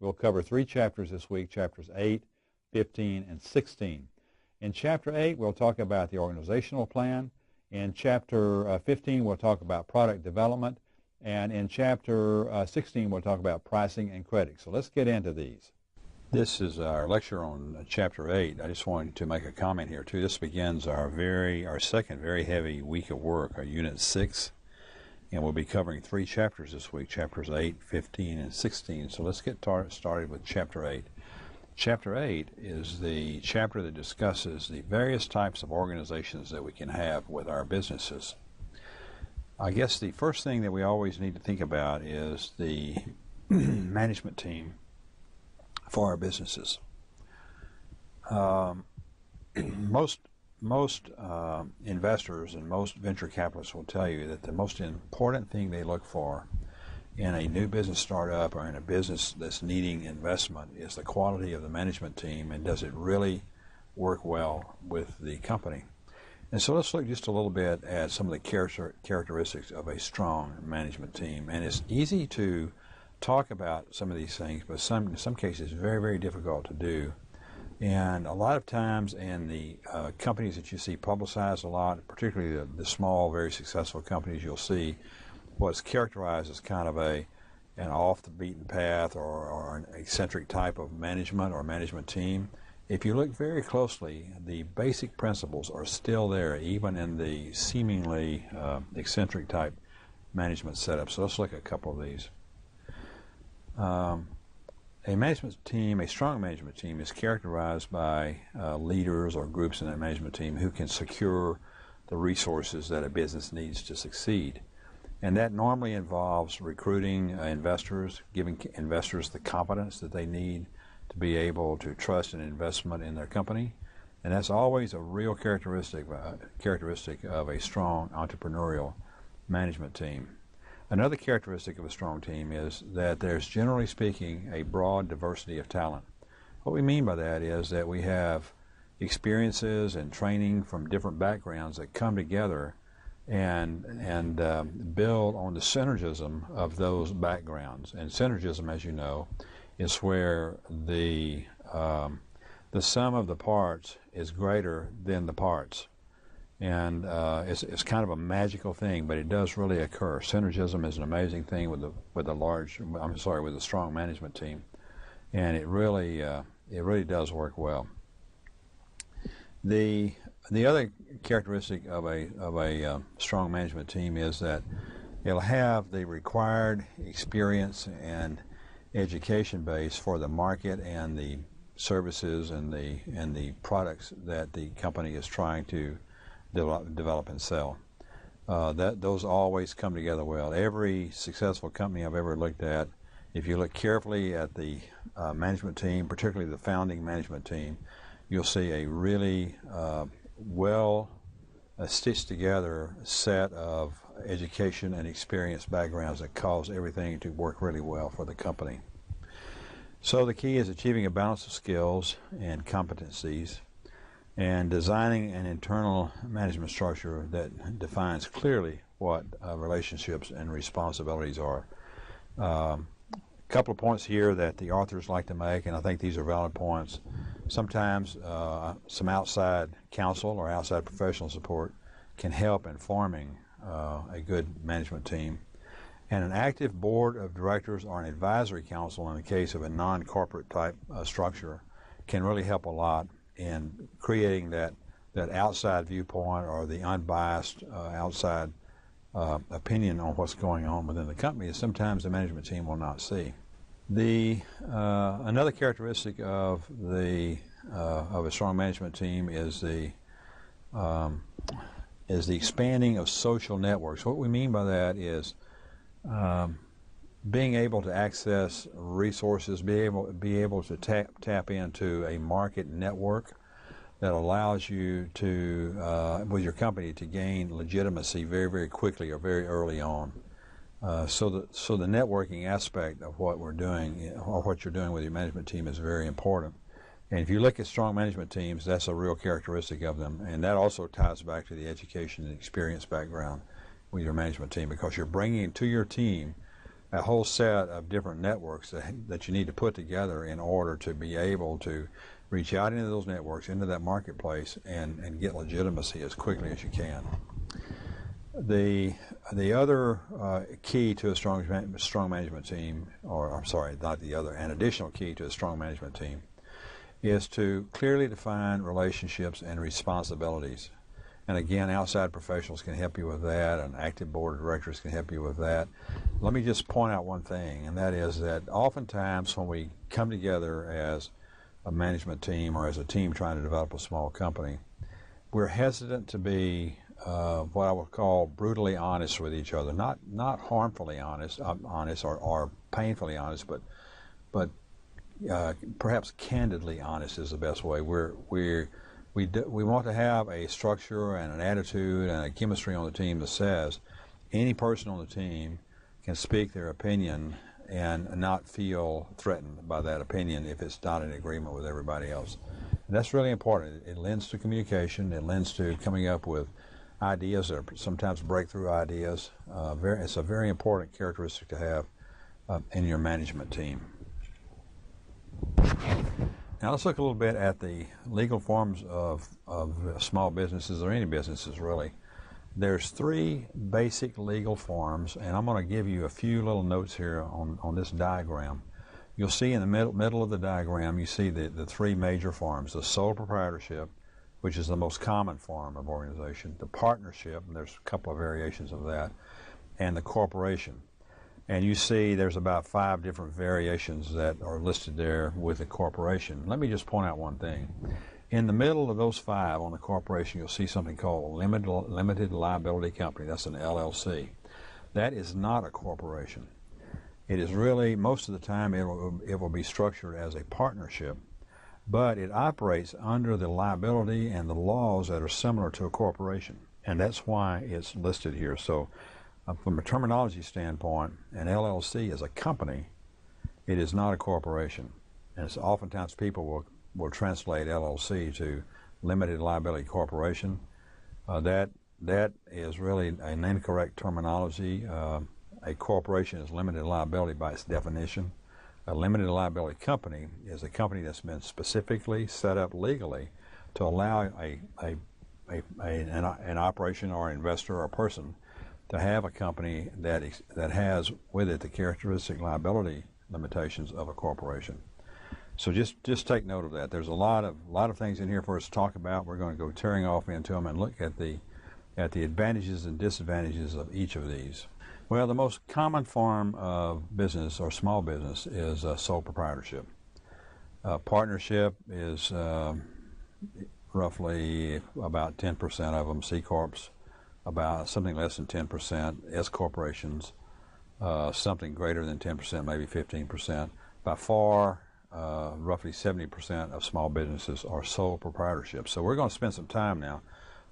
We'll cover 3 chapters this week, chapters 8, 15, and 16. In chapter 8, we'll talk about the organizational plan. In chapter 15, we'll talk about product development. And in chapter 16, we'll talk about pricing and credit. So let's get into these. This is our lecture on chapter 8. I just wanted to make a comment here too. This begins our second very heavy week of work, our unit 6. And we'll be covering 3 chapters this week, chapters 8, 15, and 16. So let's get started with chapter 8. Chapter 8 is the chapter that discusses the various types of organizations that we can have with our businesses. I guess the first thing that we always need to think about is the management team for our businesses. Most investors and most venture capitalists will tell you that the most important thing they look for in a new business startup or in a business that's needing investment is the quality of the management team, and does it really work well with the company. And so let's look just a little bit at some of the characteristics of a strong management team. And it's easy to talk about some of these things, but in some cases very, very difficult to do. And a lot of times in the companies that you see publicized a lot, particularly the small, very successful companies, you'll see what's characterized as kind of an off the beaten path or an eccentric type of management or management team. If you look very closely, the basic principles are still there, even in the seemingly eccentric type management setup. So let's look at a couple of these. A management team, a strong management team, is characterized by leaders or groups in that management team who can secure the resources that a business needs to succeed. And that normally involves recruiting investors, giving investors the confidence that they need to be able to trust an investment in their company. And that's always a real characteristic of a strong entrepreneurial management team. Another characteristic of a strong team is that there's, generally speaking, a broad diversity of talent. What we mean by that is that we have experiences and training from different backgrounds that come together and build on the synergism of those backgrounds. And synergism, as you know, is where the sum of the parts is greater than the parts. And it's kind of a magical thing, but it does really occur. Synergism is an amazing thing with a strong management team, and it really does work well. The other characteristic of a strong management team is that it'll have the required experience and education base for the market and the services and the products that the company is trying to develop and sell. Those always come together well. Every successful company I've ever looked at, if you look carefully at the management team, particularly the founding management team, you'll see a really well stitched together set of education and experience backgrounds that cause everything to work really well for the company. So the key is achieving a balance of skills and competencies, and designing an internal management structure that defines clearly what relationships and responsibilities are. A couple of points here that the authors like to make, and I think these are valid points. Sometimes some outside counsel or outside professional support can help in forming a good management team. And an active board of directors or an advisory council in the case of a non-corporate type structure can really help a lot in creating that outside viewpoint or the unbiased outside opinion on what's going on within the company that sometimes the management team will not see. Another characteristic of a strong management team is the expanding of social networks. What we mean by that is being able to access resources, be able to tap into a market network that allows you to, with your company, to gain legitimacy very, very quickly or very early on. So the networking aspect of what we're doing or what you're doing with your management team is very important. And if you look at strong management teams, that's a real characteristic of them. And that also ties back to the education and experience background with your management team, because you're bringing to your team a whole set of different networks that you need to put together in order to be able to reach out into those networks, into that marketplace, and get legitimacy as quickly as you can. The other key to a strong management team, or I'm sorry, not the other, an additional key to a strong management team, is to clearly define relationships and responsibilities. And again, outside professionals can help you with that, and active board of directors can help you with that. Let me just point out one thing, and that is that oftentimes when we come together as a management team or as a team trying to develop a small company, we're hesitant to be what I would call brutally honest with each other, not harmfully honest or painfully honest, but perhaps candidly honest is the best way. We want to have a structure and an attitude and a chemistry on the team that says any person on the team can speak their opinion and not feel threatened by that opinion if it's not in agreement with everybody else. And that's really important. It lends to communication. It lends to coming up with ideas that are sometimes breakthrough ideas. It's a very important characteristic to have in your management team. Now let's look a little bit at the legal forms of small businesses, or any businesses really. There's 3 basic legal forms, and I'm going to give you a few little notes here on this diagram. You'll see in the middle of the diagram, you see the 3 major forms: the sole proprietorship, which is the most common form of organization, the partnership, and there's a couple of variations of that, and the corporation. And you see there's about 5 different variations that are listed there with the corporation. Let me just point out one thing. In the middle of those 5 on the corporation, you'll see something called limited liability company. That's an LLC. That is not a corporation. It is really, most of the time, it will be structured as a partnership, but it operates under the liability and the laws that are similar to a corporation, and that's why it's listed here. So from a terminology standpoint, an LLC is a company. It is not a corporation. And so oftentimes people will translate LLC to limited liability corporation. That is really an incorrect terminology. A corporation is limited liability by its definition. A limited liability company is a company that's been specifically set up legally to allow an operation or investor or person to have a company that has with it the characteristic liability limitations of a corporation. So just take note of that. There's a lot of things in here for us to talk about. We're going to go tearing off into them and look at the advantages and disadvantages of each of these. Well, the most common form of business or small business is sole proprietorship. Partnership is roughly about 10% of them. C corps, about something less than 10%. S corporations, something greater than 10%, maybe 15%. By far, roughly 70% of small businesses are sole proprietorships. So we're going to spend some time now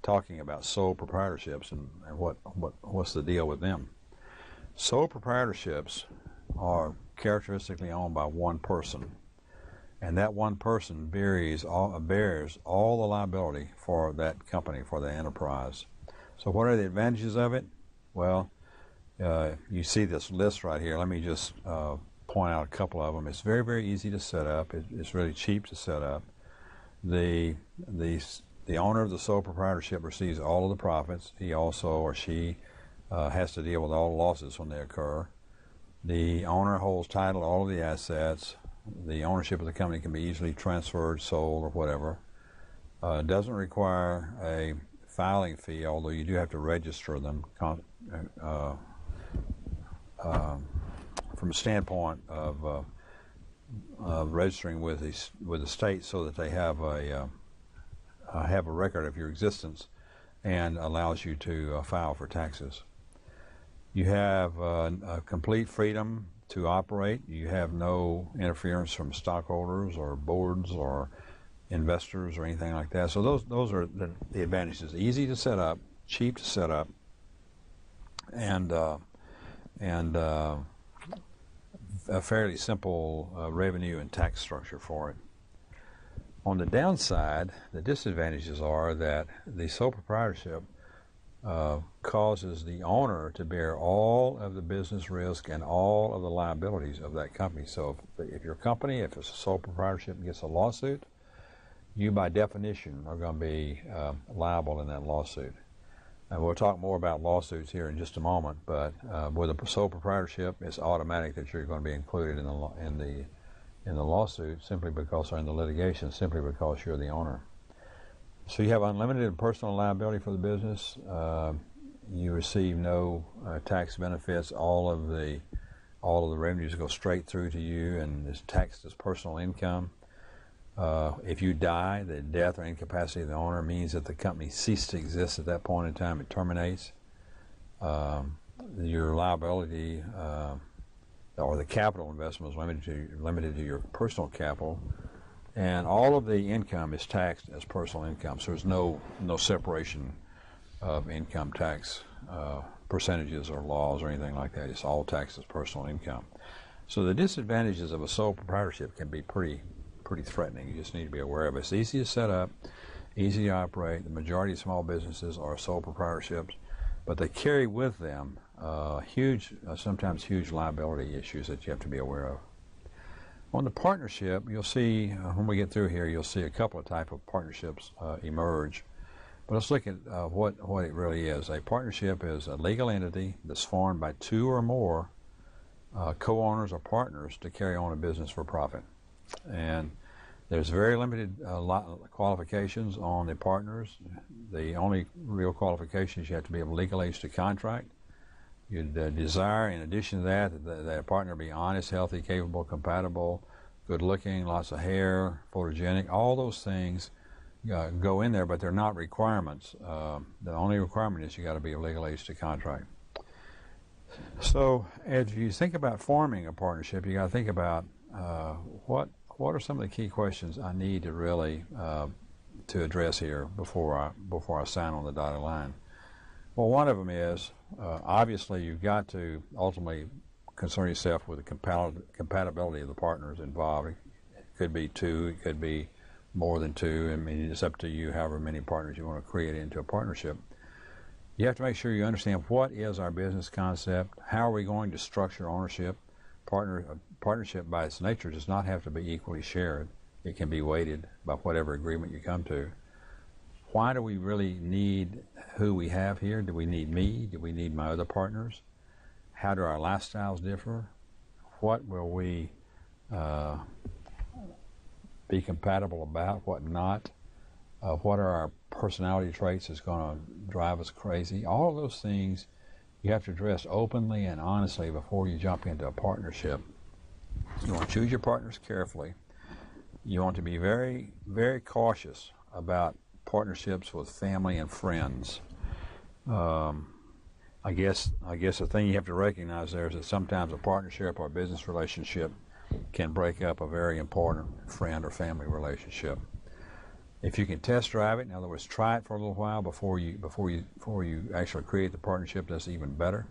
talking about sole proprietorships and what's the deal with them. Sole proprietorships are characteristically owned by one person, and that one person bears all the liability for that company, for the enterprise. So what are the advantages of it? Well, you see this list right here. Let me just point out a couple of them. It's very, very easy to set up. It's really cheap to set up. The owner of the sole proprietorship receives all of the profits. He also, or she, has to deal with all the losses when they occur. The owner holds title to all of the assets. The ownership of the company can be easily transferred, sold, or whatever. It doesn't require a filing fee, although you do have to register them from a standpoint of registering with the state, so that they have a record of your existence and allows you to file for taxes. You have a complete freedom to operate. You have no interference from stockholders or boards or investors or anything like that. So those are the advantages. Easy to set up, cheap to set up, and a fairly simple revenue and tax structure for it. On the downside, the disadvantages are that the sole proprietorship causes the owner to bear all of the business risk and all of the liabilities of that company. So if your company, if it's a sole proprietorship, gets a lawsuit, you by definition are going to be liable in that lawsuit. And we'll talk more about lawsuits here in just a moment, but with a sole proprietorship, it's automatic that you're going to be included in the lawsuit simply because, or in the litigation, simply because you're the owner. So you have unlimited personal liability for the business. You receive no tax benefits. All of the revenues go straight through to you and is taxed as personal income. If you die, the death or incapacity of the owner means that the company ceased to exist at that point in time. It terminates. Your liability or the capital investment is limited to your personal capital. And all of the income is taxed as personal income. So there's no separation of income tax percentages or laws or anything like that. It's all taxed as personal income. So the disadvantages of a sole proprietorship can be pretty threatening. You just need to be aware of it. It's easy to set up, easy to operate. The majority of small businesses are sole proprietorships, but they carry with them sometimes huge liability issues that you have to be aware of. On the partnership, you'll see, when we get through here, you'll see a couple of types of partnerships emerge. But let's look at what it really is. A partnership is a legal entity that's formed by two or more co-owners or partners to carry on a business for profit. And there's very limited qualifications on the partners. The only real qualifications, you have to be of legal age to contract. You'd desire, in addition to that a partner be honest, healthy, capable, compatible, good-looking, lots of hair, photogenic. All those things go in there, but they're not requirements. The only requirement is you got to be of legal age to contract. So as you think about forming a partnership, you got to think about what are some of the key questions I need to really to address here before I sign on the dotted line. Well, one of them is obviously you've got to ultimately concern yourself with the compatibility of the partners involved. It could be two, it could be more than two. I mean, it's up to you however many partners you want to create into a partnership. You have to make sure you understand what is our business concept, how are we going to structure ownership. Partnership by its nature does not have to be equally shared. It can be weighted by whatever agreement you come to. Why do we really need who we have here? Do we need me? Do we need my other partners? How do our lifestyles differ? What will we be compatible about, what not? What are our personality traits that's going to drive us crazy? All of those things you have to address openly and honestly before you jump into a partnership. You want to choose your partners carefully. You want to be very, very cautious about partnerships with family and friends. I guess the thing you have to recognize there is that sometimes a partnership or a business relationship can break up a very important friend or family relationship. If you can test drive it, in other words, try it for a little while before you actually create the partnership, that's even better.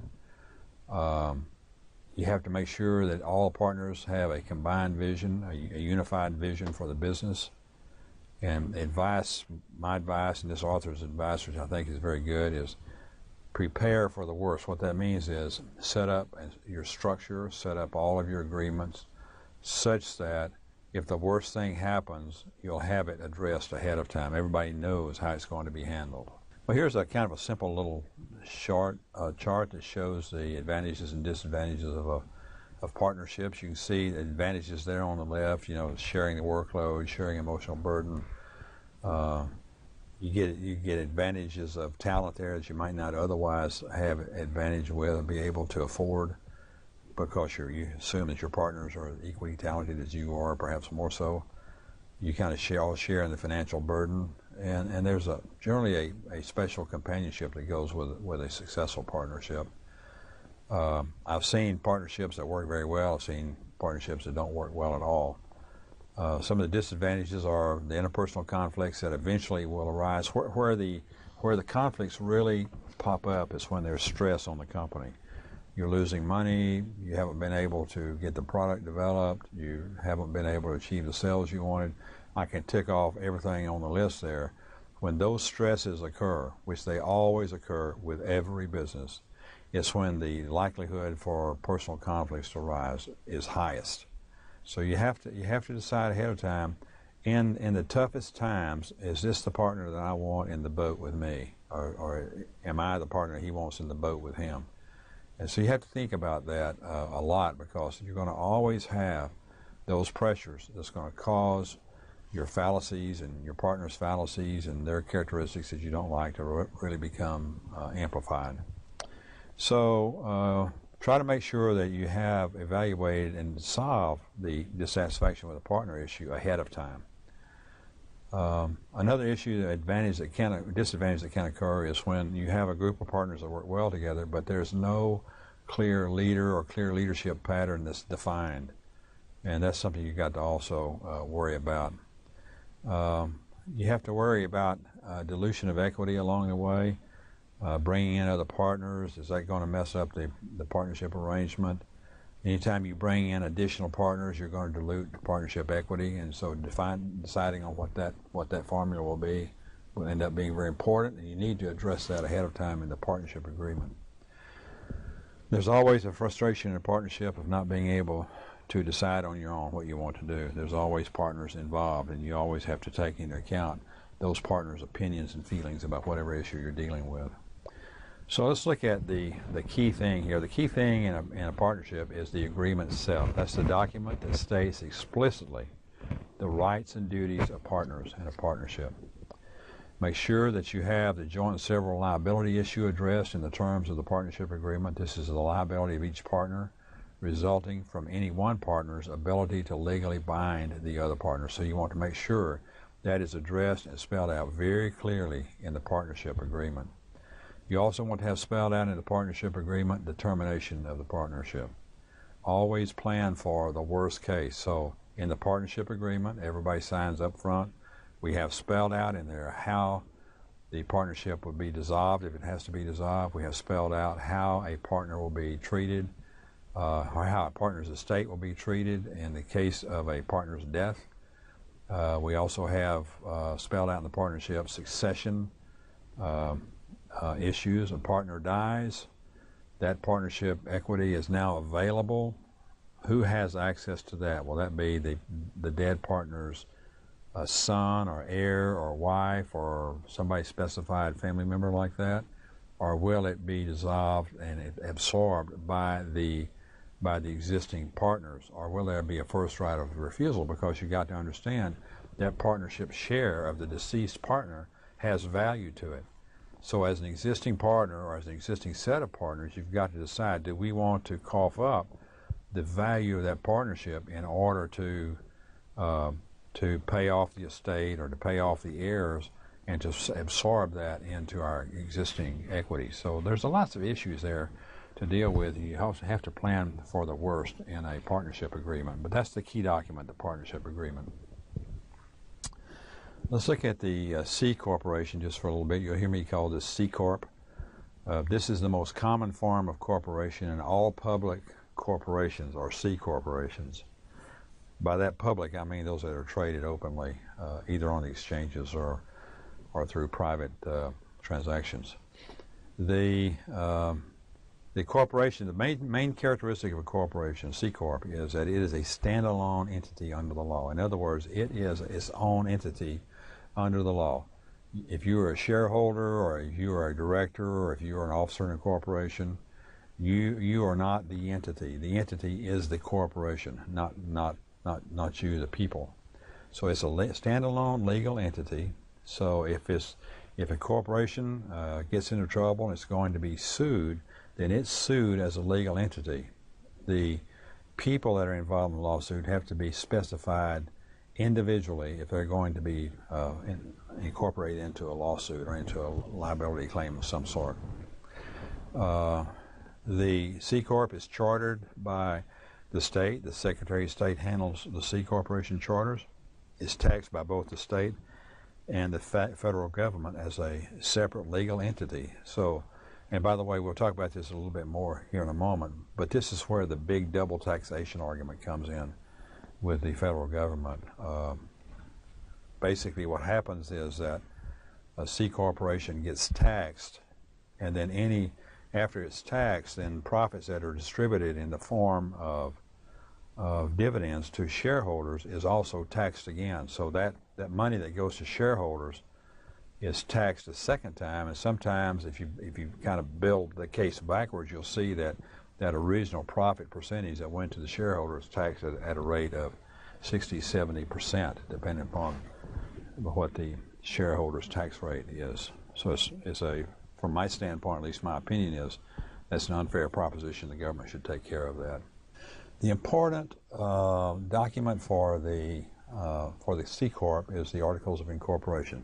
You have to make sure that all partners have a combined vision, a unified vision for the business. And my advice, and this author's advice, which I think is very good, is prepare for the worst. What that means is set up your structure, set up all of your agreements such that if the worst thing happens, you'll have it addressed ahead of time. Everybody knows how it's going to be handled. Well, here's a kind of a simple little chart that shows the advantages and disadvantages of partnerships. You can see the advantages there on the left, sharing the workload, sharing emotional burden. You get advantages of talent there that you might not otherwise have advantage with or be able to afford, because you assume that your partners are equally talented as you are, perhaps more so. You kind of share in the financial burden, and there's generally a special companionship that goes with a successful partnership. I've seen partnerships that work very well. I've seen partnerships that don't work well at all. Some of the disadvantages are the interpersonal conflicts that eventually will arise. Where the conflicts really pop up is when there's stress on the company. You're losing money, you haven't been able to get the product developed, you haven't been able to achieve the sales you wanted. I can tick off everything on the list there. when those stresses occur, which they always occur with every business, it's when the likelihood for personal conflicts to arise is highest. So you have to decide ahead of time, in the toughest times, is this the partner that I want in the boat with me, or am I the partner he wants in the boat with him? And so you have to think about that a lot, because you're going to always have those pressures that's going to cause your fallacies and your partner's fallacies and their characteristics that you don't like to really become amplified. So try to make sure that you have evaluated and solved the dissatisfaction with a partner issue ahead of time. Another issue, disadvantage that can occur is when you have a group of partners that work well together, but there's no clear leader or clear leadership pattern that's defined. And that's something you've got to also worry about. You have to worry about dilution of equity along the way, bringing in other partners. Is that going to mess up the partnership arrangement? Anytime you bring in additional partners, you're going to dilute the partnership equity, and so deciding on what that formula will be will end up being very important, and you need to address that ahead of time in the partnership agreement. There's always a frustration in a partnership of not being able to decide on your own what you want to do. There's always partners involved, and you always have to take into account those partners' opinions and feelings about whatever issue you're dealing with. So let's look at the key thing here. The key thing in a partnership is the agreement itself. That's the document that states explicitly the rights and duties of partners in a partnership. Make sure that you have the joint and several liability issue addressed in the terms of the partnership agreement. This is the liability of each partner resulting from any one partner's ability to legally bind the other partner. So you want to make sure that is addressed and spelled out very clearly in the partnership agreement. You also want to have spelled out in the partnership agreement the termination of the partnership. Always plan for the worst case. So in the partnership agreement, everybody signs up front. We have spelled out in there how the partnership will be dissolved if it has to be dissolved. We have spelled out how a partner will be treated, or how a partner's estate will be treated in the case of a partner's death. We also have spelled out in the partnership succession issues. A partner dies, that partnership equity is now available. Who has access to that? Will that be the dead partner's son or heir or wife or somebody specified family member like that? Or will it be dissolved and absorbed by the existing partners? Or will there be a first right of refusal? Because you've got to understand that partnership share of the deceased partner has value to it. So as an existing partner or as an existing set of partners, you've got to decide, do we want to cough up the value of that partnership in order to pay off the estate or to pay off the heirs and to absorb that into our existing equity? So there's lots of issues there to deal with. You also have to plan for the worst in a partnership agreement, but that's the key document, the partnership agreement. Let's look at the C corporation just for a little bit. You'll hear me call this C Corp. This is the most common form of corporation in all public corporations, or C corporations. By that public, I mean those that are traded openly, either on the exchanges or through private transactions. The corporation, the main characteristic of a corporation, C Corp, is that it is a standalone entity under the law. In other words, it is its own entity under the law. If you are a shareholder, or if you are a director, or if you are an officer in a corporation, you are not the entity. The entity is the corporation, not you, the people. So it's a standalone legal entity. So if a corporation gets into trouble and it's going to be sued, then it's sued as a legal entity. The people that are involved in the lawsuit have to be specified individually if they're going to be incorporated into a lawsuit or into a liability claim of some sort. The C Corp is chartered by the state. The Secretary of State handles the C Corporation charters. It's taxed by both the state and the federal government as a separate legal entity. So, and by the way, we'll talk about this a little bit more here in a moment, but this is where the big double taxation argument comes in with the federal government. Basically what happens is that a C corporation gets taxed, and then after it's taxed, then profits that are distributed in the form of dividends to shareholders is also taxed again. So that money that goes to shareholders is taxed a second time, and sometimes if you kind of build the case backwards, you'll see that original profit percentage that went to the shareholders taxed at a rate of 60-70%, depending upon what the shareholders' tax rate is. So it's from my standpoint, at least my opinion is, that's an unfair proposition. The government should take care of that. The important document for the C Corp is the Articles of Incorporation.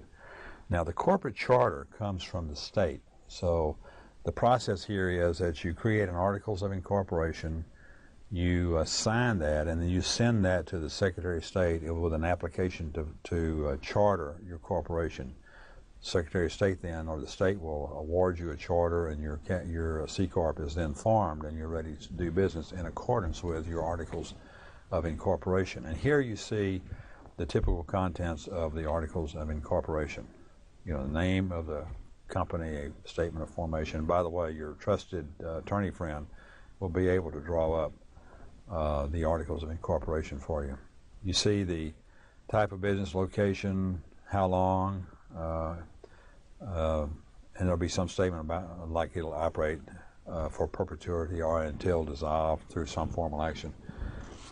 Now, the corporate charter comes from the state. So the process here is that you create an Articles of Incorporation, you sign that, and then you send that to the Secretary of State with an application to charter your corporation. Secretary of State then, or the state, will award you a charter, and your C Corp is then formed, and you're ready to do business in accordance with your Articles of Incorporation. And here you see the typical contents of the Articles of Incorporation. You know, the name of the company, a statement of formation. And by the way, your trusted attorney friend will be able to draw up the Articles of Incorporation for you. You see the type of business, location, how long, and there'll be some statement about like it'll operate for perpetuity or until dissolved through some formal action.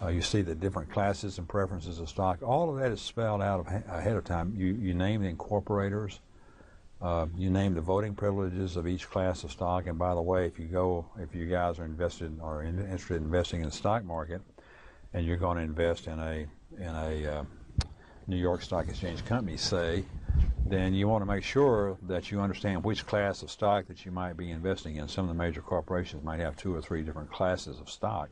You see the different classes and preferences of stock. All of that is spelled out ahead of time. You name the incorporators. You name the voting privileges of each class of stock. And by the way, if you guys are interested in investing in the stock market, and you're going to invest in a New York Stock Exchange company, say, then you want to make sure that you understand which class of stock that you might be investing in. Some of the major corporations might have 2 or 3 different classes of stock.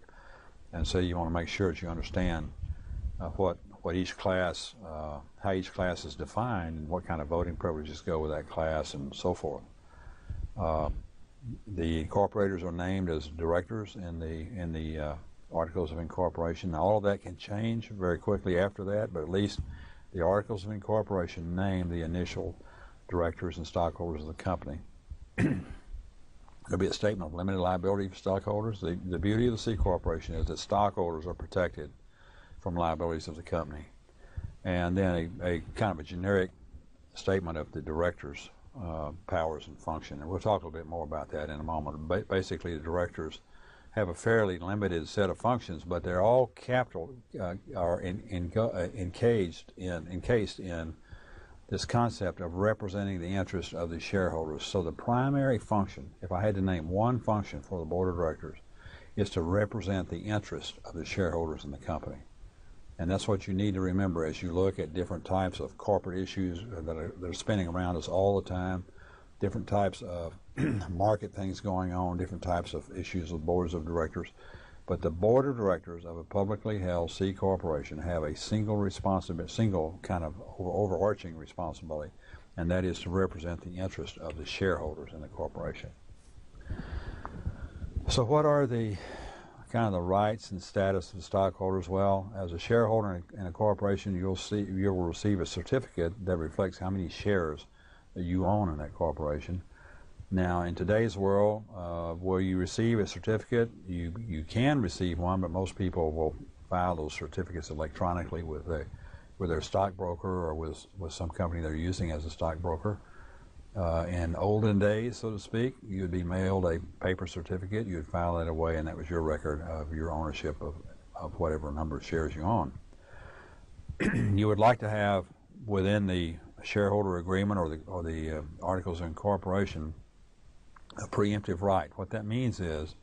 And so you want to make sure that you understand what each class, how each class is defined, and what kind of voting privileges go with that class, and so forth. The incorporators are named as directors in the Articles of Incorporation. Now, all of that can change very quickly after that, but at least the Articles of Incorporation name the initial directors and stockholders of the company. There'll be a statement of limited liability for stockholders. The beauty of the C Corporation is that stockholders are protected from liabilities of the company. And then a kind of a generic statement of the directors' powers and function. And we'll talk a little bit more about that in a moment. Basically, the directors have a fairly limited set of functions, but they're all encased in this concept of representing the interest of the shareholders. So the primary function, if I had to name one function for the board of directors, is to represent the interest of the shareholders in the company. And that's what you need to remember as you look at different types of corporate issues that are spinning around us all the time, different types of market things going on, different types of issues with boards of directors. But the board of directors of a publicly held C corporation have a single kind of overarching responsibility, and that is to represent the interest of the shareholders in the corporation. So what are the kind of the rights and status of the stockholders? Well, as a shareholder in a corporation, you will receive a certificate that reflects how many shares that you own in that corporation. Now, in today's world, where you receive a certificate, you can receive one, but most people will file those certificates electronically with their stockbroker or with some company they're using as a stockbroker. In olden days, so to speak, you would be mailed a paper certificate. You would file that away, and that was your record of your ownership of whatever number of shares you own. You would like to have within the shareholder agreement or the Articles of Incorporation a preemptive right. What that means is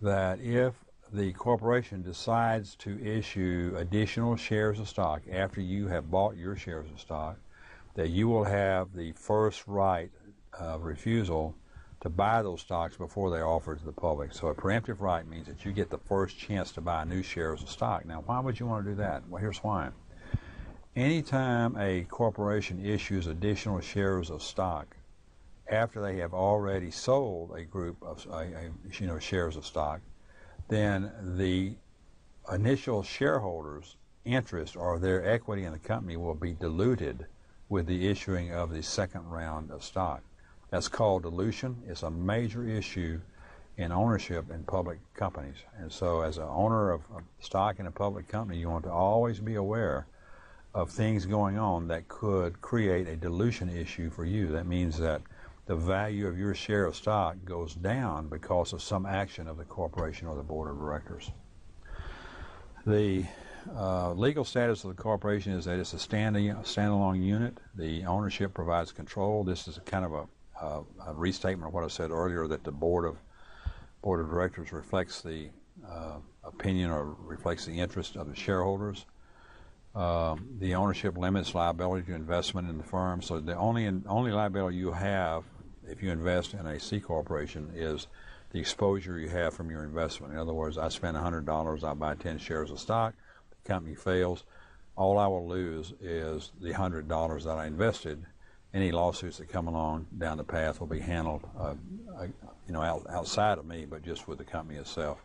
that if the corporation decides to issue additional shares of stock after you have bought your shares of stock, that you will have the first right of refusal to buy those stocks before they're offered to the public. So a preemptive right means that you get the first chance to buy new shares of stock. Now, why would you want to do that? Well, here's why. Anytime a corporation issues additional shares of stock after they have already sold a group of shares of stock, then the initial shareholders' interest or their equity in the company will be diluted with the issuing of the second round of stock. That's called dilution. It's a major issue in ownership in public companies. And so as an owner of stock in a public company, you want to always be aware of things going on that could create a dilution issue for you. That means that the value of your share of stock goes down because of some action of the corporation or the board of directors. The legal status of the corporation is that it's a standalone unit. The ownership provides control. This is kind of a restatement of what I said earlier, that the board of directors reflects the opinion or reflects the interest of the shareholders. The ownership limits liability to investment in the firm, so the only liability you have if you invest in a C corporation is the exposure you have from your investment. In other words, I spend $100, I buy 10 shares of stock, the company fails, all I will lose is the $100 that I invested. Any lawsuits that come along down the path will be handled outside of me, but just with the company itself.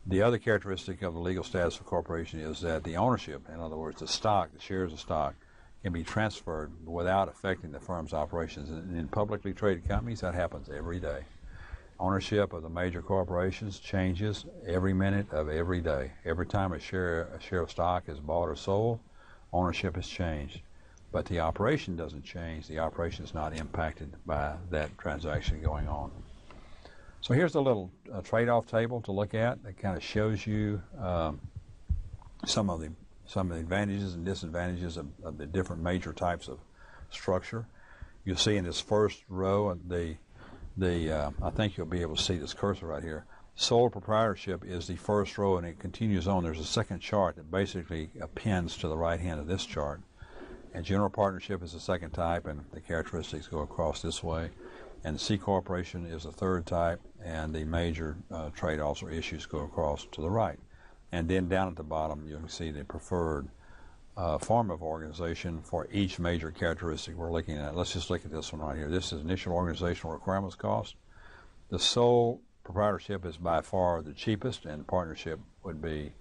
The other characteristic of the legal status of a corporation is that the ownership, in other words, the stock, the shares of stock, can be transferred without affecting the firm's operations. And in publicly traded companies, that happens every day. Ownership of the major corporations changes every minute of every day. Every time a share of stock is bought or sold, ownership has changed. But the operation doesn't change. The operation is not impacted by that transaction going on. So here's a little trade-off table to look at that kind of shows you some of the advantages and disadvantages of the different major types of structure. You'll see in this first row, I think you'll be able to see this cursor right here. Sole proprietorship is the first row, and it continues on. There's a second chart that basically appends to the right hand of this chart. And general partnership is the second type, and the characteristics go across this way. And C corporation is the third type, and the major trade-offs or issues go across to the right. And then down at the bottom, you can see the preferred form of organization for each major characteristic we're looking at. Let's just look at this one right here. This is initial organizational requirements cost. The sole proprietorship is by far the cheapest, and partnership would be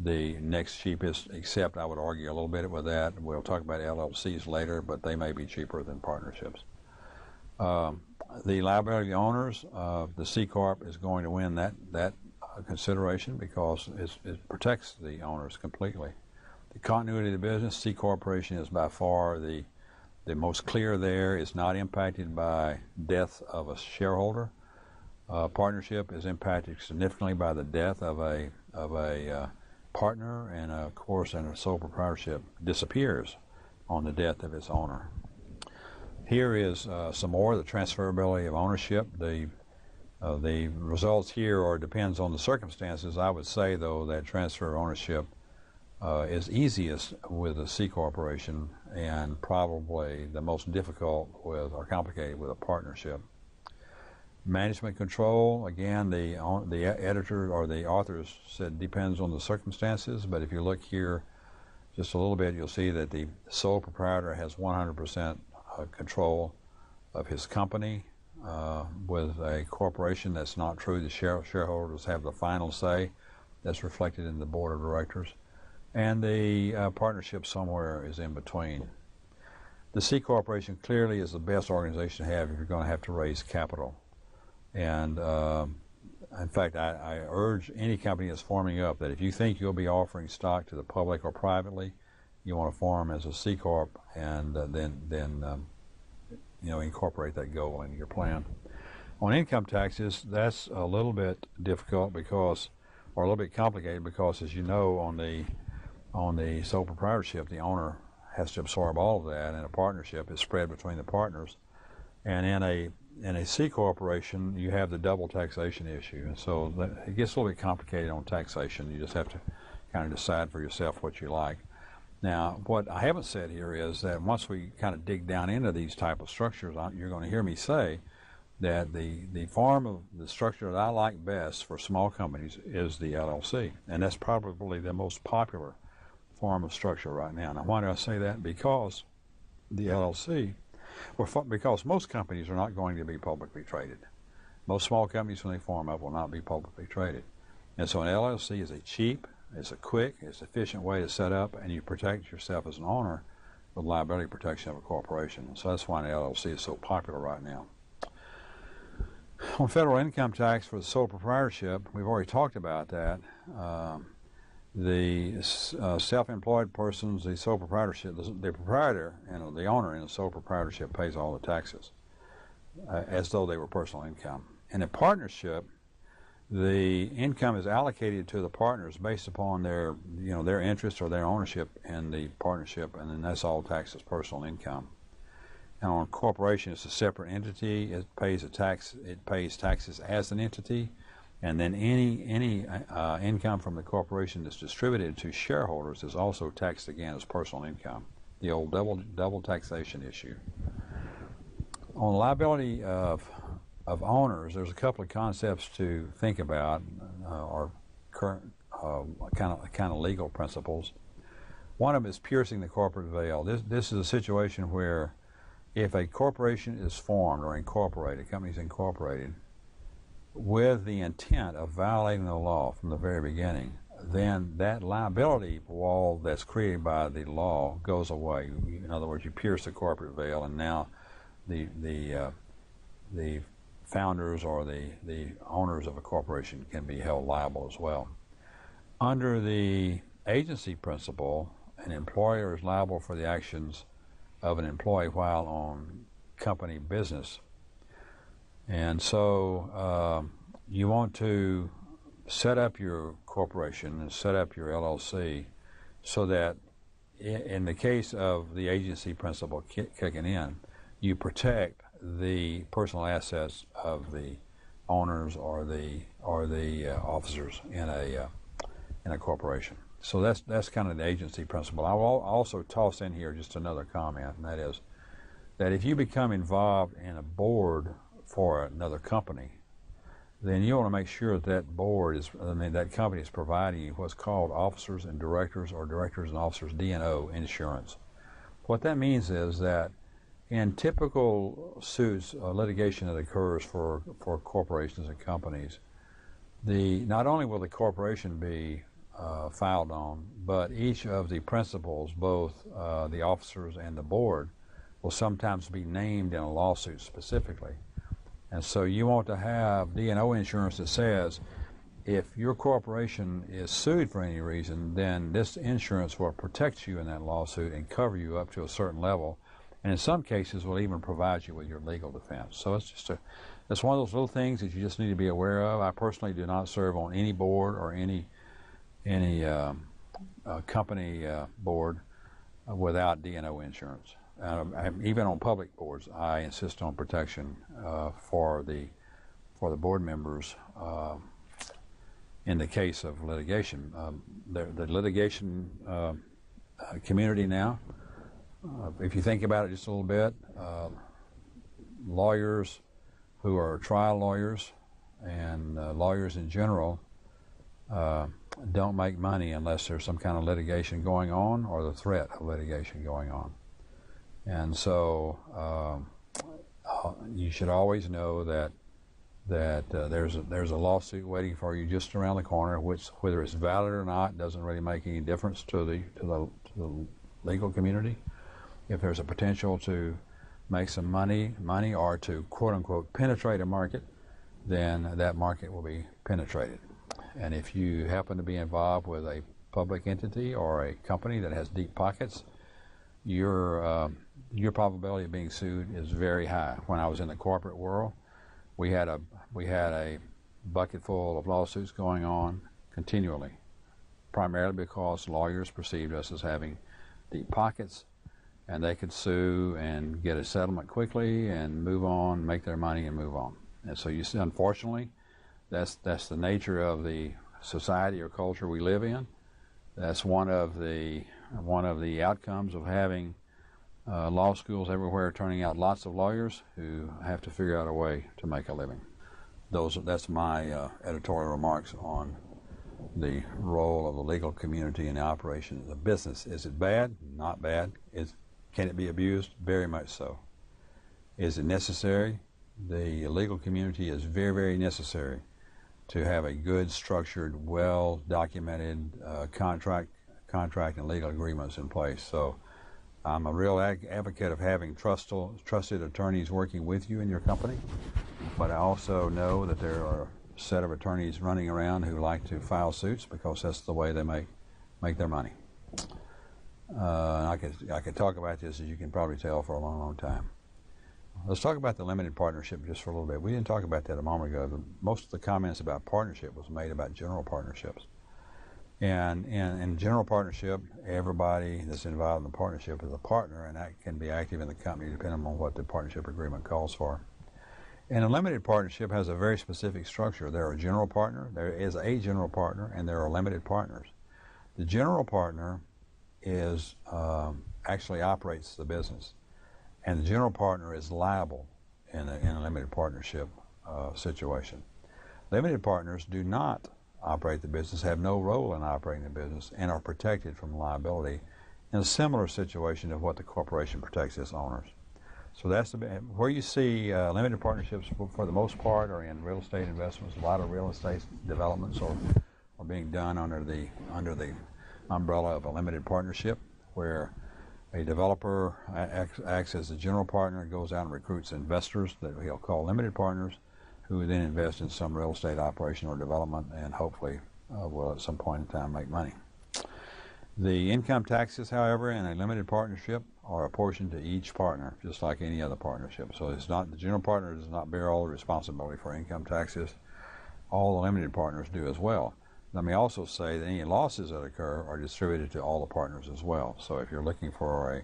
the next cheapest, except I would argue a little bit with that. We'll talk about LLCs later, but they may be cheaper than partnerships. The liability owners, the C Corp is going to win that consideration because it protects the owners completely. The continuity of the business, C Corporation is by far the most clear there. It's not impacted by death of a shareholder. Partnership is impacted significantly by the death of a partner, and of course, a sole proprietorship disappears on the death of its owner. Here is some more, the transferability of ownership. The results here depends on the circumstances. I would say, though, that transfer of ownership is easiest with a C corporation and probably the most difficult or complicated with a partnership. Management control, again, the editor or the authors said depends on the circumstances, but if you look here just a little bit, you'll see that the sole proprietor has 100% control of his company. With a corporation, that's not true. The shareholders have the final say. That's reflected in the board of directors. And the partnership somewhere is in between. The C corporation clearly is the best organization to have if you're going to have to raise capital. And in fact, I urge any company that's forming up that if you think you'll be offering stock to the public or privately, you want to form as a C corp, and then incorporate that goal into your plan. On income taxes, that's a little bit difficult or a little bit complicated because, as you know, on the sole proprietorship, the owner has to absorb all of that, and a partnership is spread between the partners. And in a C corporation, you have the double taxation issue, and so it gets a little bit complicated on taxation. You just have to kind of decide for yourself what you like. Now, what I haven't said here is that once we kind of dig down into these type of structures, you're going to hear me say that the form of the structure that I like best for small companies is the LLC, and that's probably the most popular form of structure right now. Now, why do I say that? Because the LLC, because most companies are not going to be publicly traded. Most small companies, when they form up, will not be publicly traded. And so an LLC is a cheap, it's a quick, it's an efficient way to set up, and you protect yourself as an owner with liability protection of a corporation. So that's why the LLC is so popular right now. On federal income tax for the sole proprietorship, we've already talked about that. The self-employed persons, the sole proprietorship, the proprietor and the owner in the sole proprietorship pays all the taxes as though they were personal income. In a partnership, the income is allocated to the partners based upon their interest or their ownership in the partnership, and then that's all taxed as personal income. And on a corporation, it's a separate entity. It pays a tax. It pays taxes as an entity, and then any income from the corporation that's distributed to shareholders is also taxed again as personal income. The old double taxation issue. On liability of owners, there's a couple of concepts to think about, or current kind of legal principles. One of them is piercing the corporate veil. This is a situation where if a corporation is formed or incorporated, a company is incorporated, with the intent of violating the law from the very beginning, then that liability wall that's created by the law goes away. In other words, you pierce the corporate veil, and now the founders or the owners of a corporation can be held liable as well. Under the agency principle, an employer is liable for the actions of an employee while on company business. And so you want to set up your corporation and set up your LLC so that in the case of the agency principle kicking in, you protect the personal assets of the owners or the officers in a corporation. So that's kind of the agency principle. I will also toss in here just another comment, and that is that if you become involved in a board for another company, then you want to make sure that that company is providing you what's called officers and directors, or directors and officers D&O insurance. What that means is that in typical suits, litigation that occurs for corporations and companies, not only will the corporation be filed on, but each of the principals, both the officers and the board, will sometimes be named in a lawsuit specifically. And so you want to have D&O insurance that says if your corporation is sued for any reason, then this insurance will protect you in that lawsuit and cover you up to a certain level, and in some cases will even provide you with your legal defense. So it's one of those little things that you just need to be aware of. I personally do not serve on any board or any company board without D&O insurance. Even on public boards, I insist on protection for the board members in the case of litigation. The litigation community now, if you think about it just a little bit, lawyers who are trial lawyers and lawyers in general don't make money unless there's some kind of litigation going on or the threat of litigation going on. And so you should always know that there's a lawsuit waiting for you just around the corner, which, whether it's valid or not, doesn't really make any difference to the legal community. If there's a potential to make some money or to quote unquote penetrate a market, then that market will be penetrated. And if you happen to be involved with a public entity or a company that has deep pockets, your probability of being sued is very high. When I was in the corporate world, we had a bucket full of lawsuits going on continually, primarily because lawyers perceived us as having deep pockets, and they could sue and get a settlement quickly and move on, make their money and move on. And so you see, unfortunately, that's the nature of the society or culture we live in. That's one of the outcomes of having law schools everywhere turning out lots of lawyers who have to figure out a way to make a living. That's my editorial remarks on the role of the legal community in the operation of the business. Is it bad? Not bad. Can it be abused? Very much so. Is it necessary? The legal community is very, very necessary to have a good, structured, well-documented contract and legal agreements in place. So I'm a real advocate of having trusted attorneys working with you in your company, but I also know that there are a set of attorneys running around who like to file suits because that's the way they make their money. I could talk about this, as you can probably tell, for a long, long time. Let's talk about the limited partnership just for a little bit. We didn't talk about that a moment ago. Most of the comments about partnership was made about general partnerships. And in general partnership, everybody that's involved in the partnership is a partner, and that can be active in the company depending on what the partnership agreement calls for. And a limited partnership has a very specific structure. There are a general partner, there is a general partner, and there are limited partners. The general partner is actually operates the business, and the general partner is liable in a limited partnership situation. Limited partners do not operate the business, have no role in operating the business, and are protected from liability in a similar situation of what the corporation protects its owners. So that's where you see limited partnerships for the most part are in real estate investments. A lot of real estate developments are being done under the umbrella of a limited partnership, where a developer acts as a general partner, goes out and recruits investors that he'll call limited partners, who then invest in some real estate operation or development and hopefully will at some point in time make money. The income taxes, however, in a limited partnership are apportioned to each partner, just like any other partnership. So it's not, the general partner does not bear all the responsibility for income taxes. All the limited partners do as well. Let me also say that any losses that occur are distributed to all the partners as well. So if you're looking for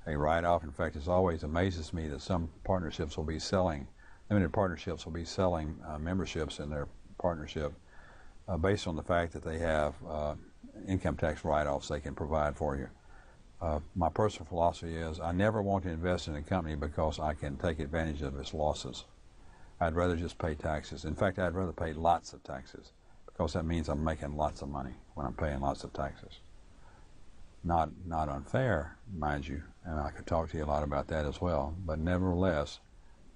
a write-off, in fact, it always amazes me that some partnerships will be selling, limited partnerships will be selling memberships in their partnership based on the fact that they have income tax write-offs they can provide for you. My personal philosophy is I never want to invest in a company because I can take advantage of its losses. I'd rather just pay taxes. In fact, I'd rather pay lots of taxes, because that means I'm making lots of money when I'm paying lots of taxes. Not unfair, mind you, and I could talk to you a lot about that as well, but nevertheless,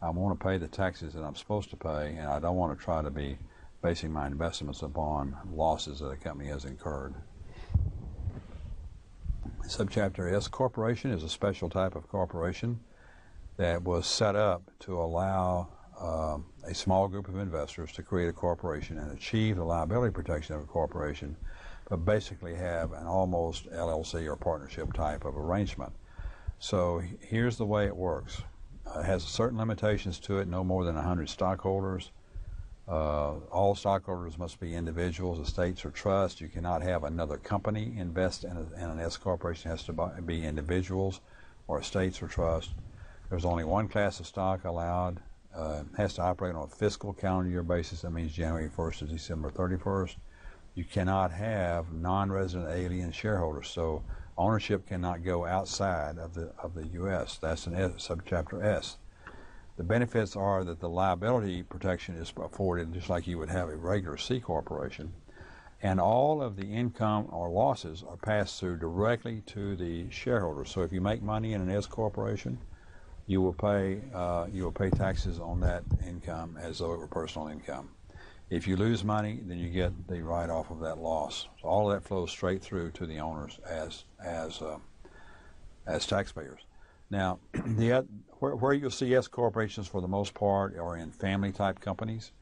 I want to pay the taxes that I'm supposed to pay, and I don't want to try to be basing my investments upon losses that a company has incurred. Subchapter S corporation is a special type of corporation that was set up to allow a small group of investors to create a corporation and achieve the liability protection of a corporation, but basically have an almost LLC or partnership type of arrangement. So here's the way it works. It has certain limitations to it, no more than 100 stockholders. All stockholders must be individuals, estates, or trusts. You cannot have another company invest in an S corporation. It has to be individuals or estates or trusts. There's only one class of stock allowed. Has to operate on a fiscal calendar year basis. That means January 1st to December 31st. You cannot have non-resident alien shareholders, so ownership cannot go outside of the U.S. That's an subchapter S. The benefits are that the liability protection is afforded just like you would have a regular C corporation, and all of the income or losses are passed through directly to the shareholders. So if you make money in an S corporation, you will pay taxes on that income as though it were personal income. If you lose money, then you get the write-off of that loss. So all of that flows straight through to the owners as taxpayers. Now, where you'll see S corporations for the most part are in family-type companies,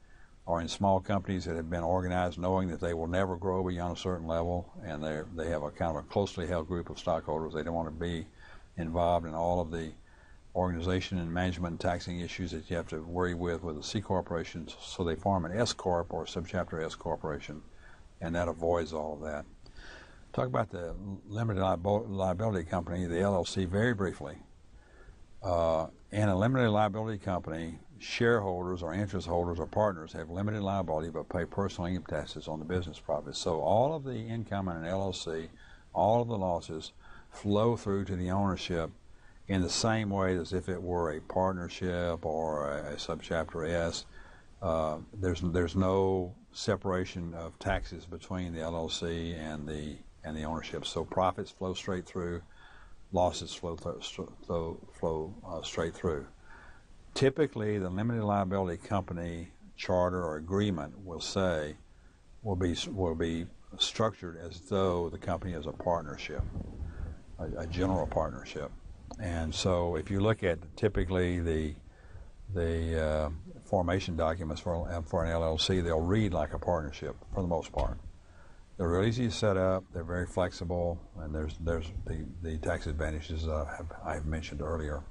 or in small companies that have been organized knowing that they will never grow beyond a certain level, and they have a kind of a closely held group of stockholders. They don't want to be involved in all of the organization and management and taxing issues that you have to worry with the C corporations, so they form an S corp or subchapter S corporation, and that avoids all of that. Talk about the limited liability company, the LLC, very briefly. In a limited liability company, shareholders or interest holders or partners have limited liability but pay personal income taxes on the business profits. So all of the income in an LLC, all of the losses flow through to the ownership in the same way as if it were a partnership or a subchapter S. There's no separation of taxes between the LLC and the ownership. So profits flow straight through, losses flow straight through. Typically, the limited liability company charter or agreement will be structured as though the company is a partnership, a general partnership. And so if you look at typically the formation documents for an LLC, they'll read like a partnership for the most part. They're real easy to set up. They're very flexible, and there's the tax advantages I've mentioned earlier.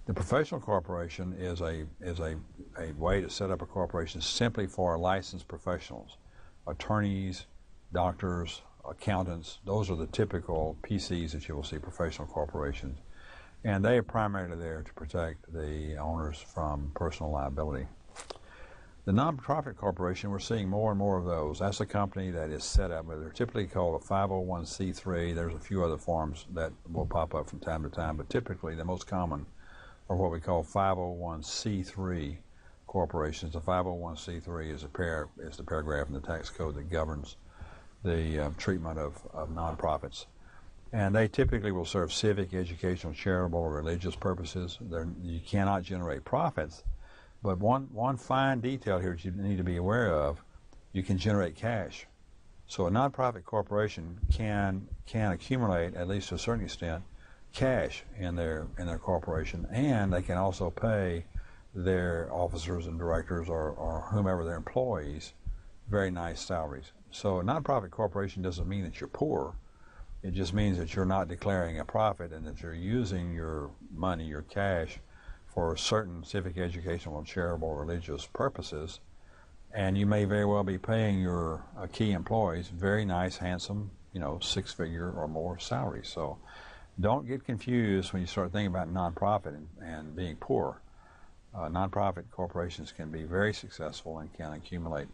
The professional corporation is a way to set up a corporation simply for licensed professionals, attorneys, doctors, accountants. Those are the typical PCs that you will see, professional corporations, and they are primarily there to protect the owners from personal liability. The nonprofit corporation, we're seeing more and more of those. That's a company that is set up, they're typically called a 501c3. There's a few other forms that will pop up from time to time, but typically the most common are what we call 501c3 corporations. The 501c3 is the paragraph in the tax code that governs the treatment of nonprofits. And they typically will serve civic, educational, charitable, or religious purposes. You cannot generate profits. But one fine detail here that you need to be aware of, you can generate cash. So a nonprofit corporation can accumulate, at least to a certain extent, cash in their corporation, and they can also pay their officers and directors or whomever their employees very nice salaries. So a nonprofit corporation doesn't mean that you're poor. It just means that you're not declaring a profit and that you're using your money, your cash, for certain civic, educational, charitable, religious purposes, and you may very well be paying your key employees very nice, handsome, six-figure or more salaries. So don't get confused when you start thinking about nonprofit and being poor. Nonprofit corporations can be very successful and can accumulate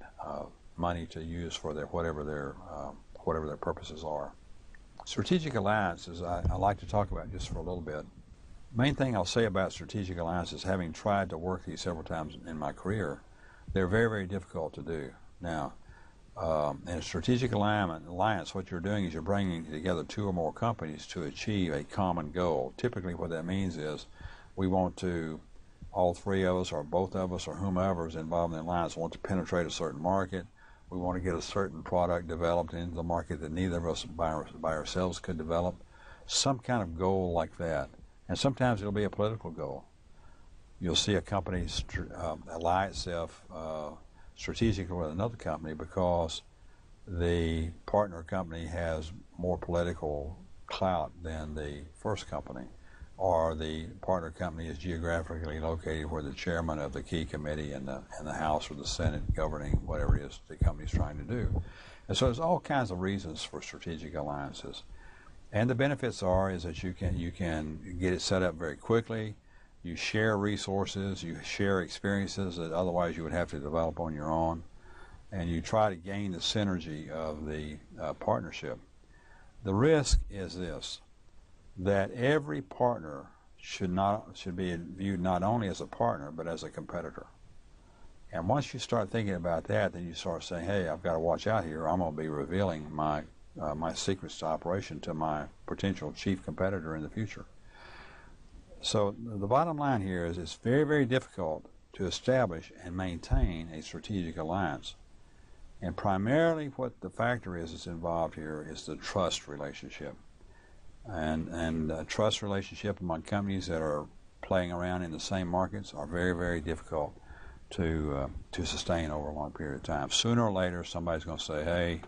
money to use for whatever their purposes are. Strategic alliances, I like to talk about just for a little bit. Main thing I'll say about strategic alliances, having tried to work these several times in my career, they're very, very difficult to do. Now, in a strategic alliance, what you're doing is you're bringing together two or more companies to achieve a common goal. Typically what that means is we want to, all three of us or both of us or whomever is involved in the alliance want to penetrate a certain market. We want to get a certain product developed into the market that neither of us by ourselves could develop. Some kind of goal like that. And sometimes it'll be a political goal. You'll see a company ally itself strategically with another company because the partner company has more political clout than the first company, or the partner company is geographically located where the chairman of the key committee in the House or the Senate governing whatever it is the company's trying to do. And so there's all kinds of reasons for strategic alliances. And the benefits is that you can get it set up very quickly. You share resources, you share experiences that otherwise you would have to develop on your own, and you try to gain the synergy of the partnership. The risk is this, that every partner should be viewed not only as a partner but as a competitor. And once you start thinking about that, then you start saying, hey, I've got to watch out here. I'm going to be revealing my secrets to operation to my potential chief competitor in the future. So the bottom line here is it's very, very difficult to establish and maintain a strategic alliance. And primarily what the factor is that's involved here is the trust relationship. And trust relationship among companies that are playing around in the same markets are very, very difficult to sustain over a long period of time. Sooner or later, somebody's going to say, hey,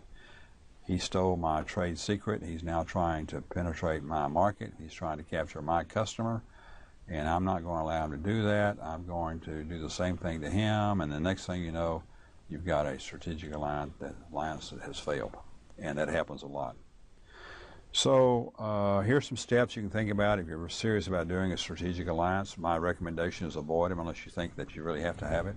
he stole my trade secret. He's now trying to penetrate my market. He's trying to capture my customer, and I'm not going to allow him to do that. I'm going to do the same thing to him, and the next thing you know, you've got a strategic alliance that has failed, and that happens a lot. So here's some steps you can think about if you're serious about doing a strategic alliance. My recommendation is avoid them unless you think that you really have to have it.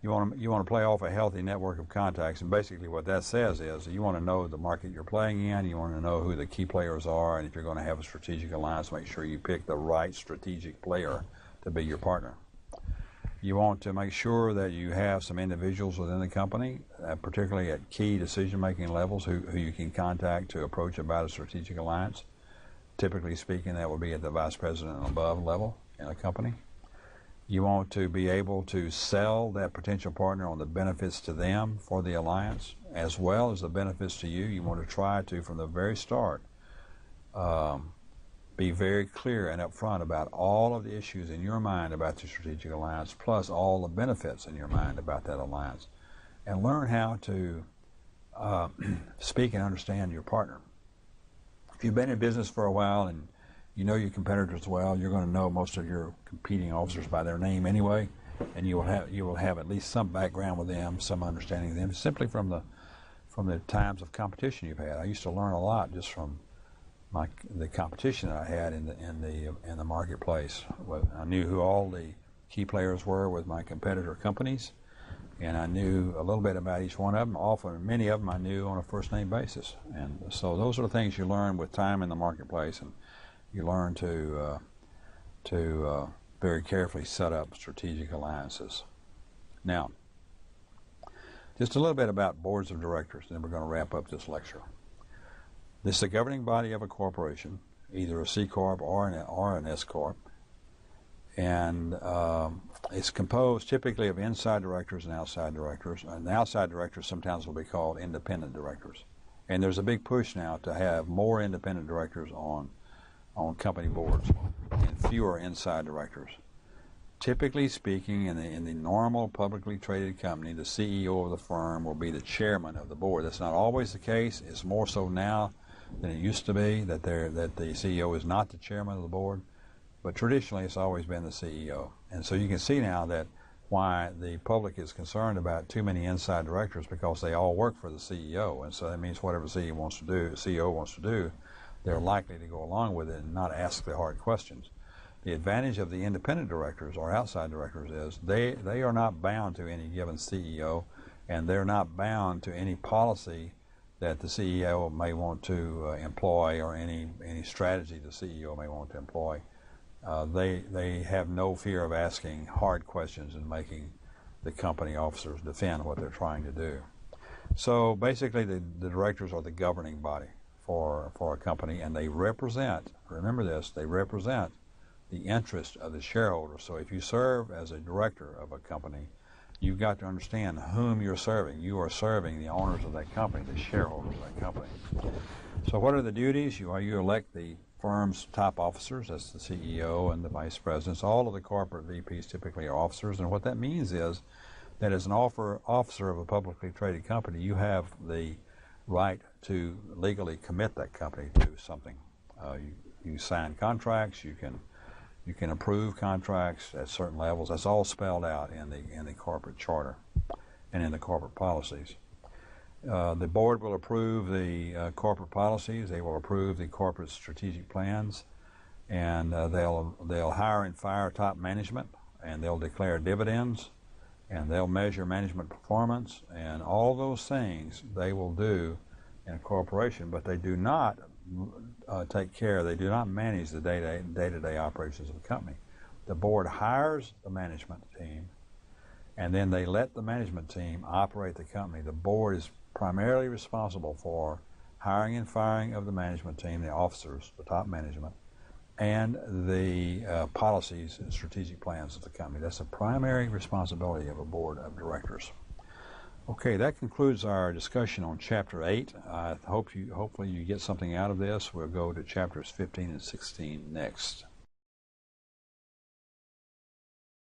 You want to play off a healthy network of contacts, and basically what that says is you want to know the market you're playing in, you want to know who the key players are, and if you're going to have a strategic alliance, make sure you pick the right strategic player to be your partner. You want to make sure that you have some individuals within the company, particularly at key decision-making levels, who you can contact to approach about a strategic alliance. Typically speaking, that would be at the vice president and above level in a company. You want to be able to sell that potential partner on the benefits to them for the alliance, as well as the benefits to you. You want to try to, from the very start, be very clear and upfront about all of the issues in your mind about the strategic alliance, plus all the benefits in your mind about that alliance, and learn how to speak and understand your partner. If you've been in business for a while and you know your competitors well, you're going to know most of your competing officers by their name anyway, and you will have at least some background with them, some understanding of them, simply from the times of competition you've had. I used to learn a lot just from the competition that I had in the marketplace. I knew who all the key players were with my competitor companies, and I knew a little bit about each one of them. Often, many of them I knew on a first-name basis. And so those are the things you learn with time in the marketplace, and you learn to very carefully set up strategic alliances. Now, just a little bit about boards of directors, then we're going to wrap up this lecture. This is the governing body of a corporation, either a C Corp or an S Corp. And it's composed typically of inside directors and outside directors. And the outside directors sometimes will be called independent directors. And there's a big push now to have more independent directors on company boards and fewer inside directors. Typically speaking, in the normal publicly traded company, the CEO of the firm will be the chairman of the board. That's not always the case. It's more so now than it used to be that the CEO is not the chairman of the board. But traditionally, it's always been the CEO. And so you can see now that why the public is concerned about too many inside directors, because they all work for the CEO. And so that means whatever the CEO wants to do, they're likely to go along with it and not ask the hard questions. The advantage of the independent directors or outside directors is they are not bound to any given CEO, and they're not bound to any policy that the CEO may want to employ, or any strategy the CEO may want to employ. They have no fear of asking hard questions and making the company officers defend what they're trying to do. So basically the directors are the governing body for a company, and they represent, remember this, they represent the interest of the shareholders. So if you serve as a director of a company, you've got to understand whom you're serving. You are serving the owners of that company, the shareholders of that company. So what are the duties? You elect the firm's top officers. That's the CEO and the vice presidents. All of the corporate VPs typically are officers, and what that means is that as an officer of a publicly traded company, you have the right to legally commit that company to something. You sign contracts. You can approve contracts at certain levels. That's all spelled out in the corporate charter and in the corporate policies. The board will approve the corporate policies. They will approve the corporate strategic plans, and they'll hire and fire top management, and they'll declare dividends, and they'll measure management performance, and all those things they will do in a corporation, but they do not they do not manage the day-to-day operations of the company. The board hires the management team, and then they let the management team operate the company. The board is primarily responsible for hiring and firing of the management team, the officers, the top management, and the policies and strategic plans of the company. That's the primary responsibility of a board of directors. Okay, that concludes our discussion on Chapter 8. I hopefully you get something out of this. We'll go to Chapters 15 and 16 next.